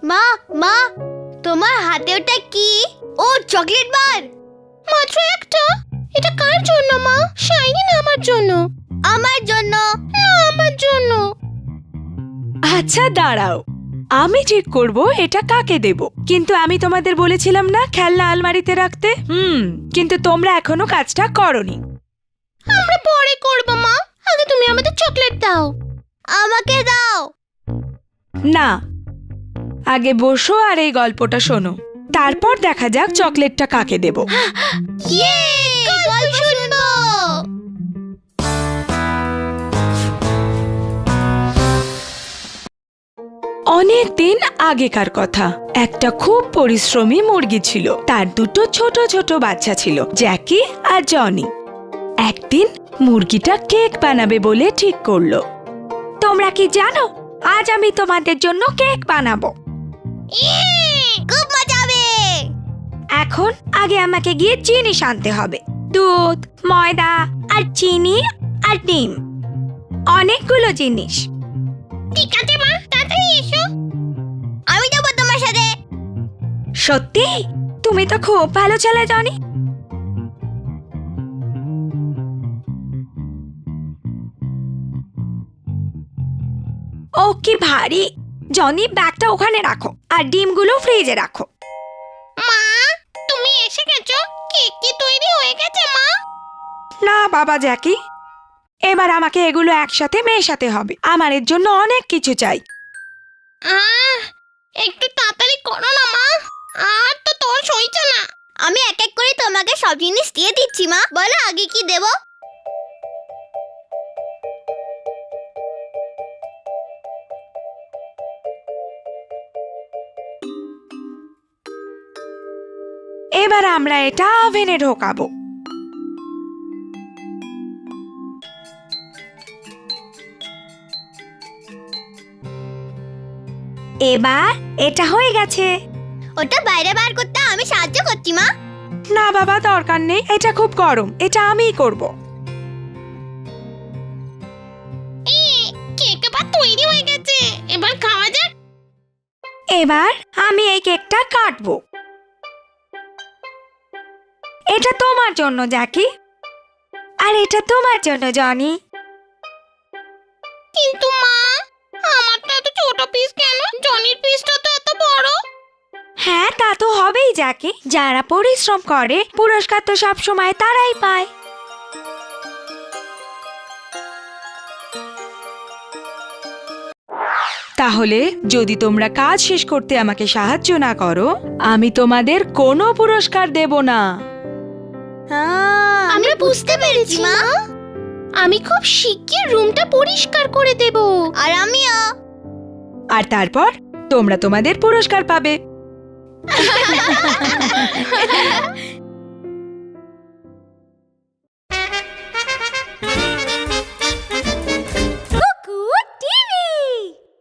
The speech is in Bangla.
মা মা, তোমার হাতে ওটা কি? ও চকলেট বার। মাত্র একটা? এটা কার জন্য মা? শাইনি না আমার জন্য? আমার জন্য। না, আমার জন্য। আচ্ছা দাঁড়াও, আমি ঠিক করব এটা কাকে দেব। কিন্তু আমি তোমাদের বলেছিলাম না খেলনা আলমারিতে রাখতে। কিন্তু তোমরা এখনো কাজটা করোনি। আমরা পরে করব মা, আগে তুমি আমাদের চকলেট দাও। আমাকে দাও। না, আগে বসো আর এই গল্পটা শোনো, তারপর দেখা যাক চকলেটটা কাকে দেব। ইয়ে, গল্প শুনবো। অনেক দিন আগেকার কথা। একটা খুব পরিশ্রমী মুরগি ছিল, তার দুটো ছোট ছোট বাচ্চা ছিল, জ্যাকি আর জনি। একদিন মুরগিটা কেক বানাবে বলে ঠিক করলো। তোমরা কি জানো, আজ আমি তোমাদের জন্য কেক বানাবো। খুব মজা হবে। এখন আগে আমাকে গিয়ে জিনিস আনতে হবে, দুধ, ময়দা আর চিনি আর ডিম, অনেকগুলো জিনিস। ঠিক আছে মা, তাড়াতাড়ি এসো। আমি যাব তোমার সাথে। সত্যি? তুমি তো খুব ভালো ছেলে জনি। ও কি ভারী। জনি, ব্যাগটা ওখানে রাখো আর ডিমগুলো ফ্রিজে রাখো। মা, তুমি এসে গেছো? কেক কি তৈরি হয়ে গেছে মা? না বাবা জ্যাকি, এবার আমাকে এগুলো একসাথে মেশাতে হবে। আমার এর জন্য অনেক কিছু চাই। একটু তাড়াতাড়ি করো না মা, আর তো তোর সইছে না। আমি এক এক করে তোমাকে সব জিনিস দিয়ে দিচ্ছি মা। বলো আগে কি দেব? এবার আমরা এটা ওভেনে ঢোকাবো। এবার এটা হয়ে গেছে। ওটা বাইরে বার করতে আমি সাহায্য করছি মা। না বাবা, দরকার নেই, এটা খুব গরম, এটা আমিই করব। কেক এবার তৈরি হয়ে গেছে, এবার খাওয়া যাক। এবার আমি এই কেকটা কাটবো। এটা তোমার জন্য জ্যাকি, আর এটা তোমার জন্য জনি। কিন্তু মা, আমারটা এত ছোট পিস কেন? জনির পিসটা তো এত বড়। হ্যাঁ, তা তো হবেই জ্যাকি, যারা পরিশ্রম করে পুরস্কার তো সব সময় তারাই পায়। তাহলে যদি তোমরা কাজ শেষ করতে আমাকে সাহায্য না করো, আমি তোমাদের কোনো পুরস্কার দেব না। আমরা বুঝতে পেরেছি মা। আমি খুব শিগগির রুমটা পরিষ্কার করে দেব। আর আমিও। আর তারপর তোমরা তোমাদের পুরস্কার পাবে।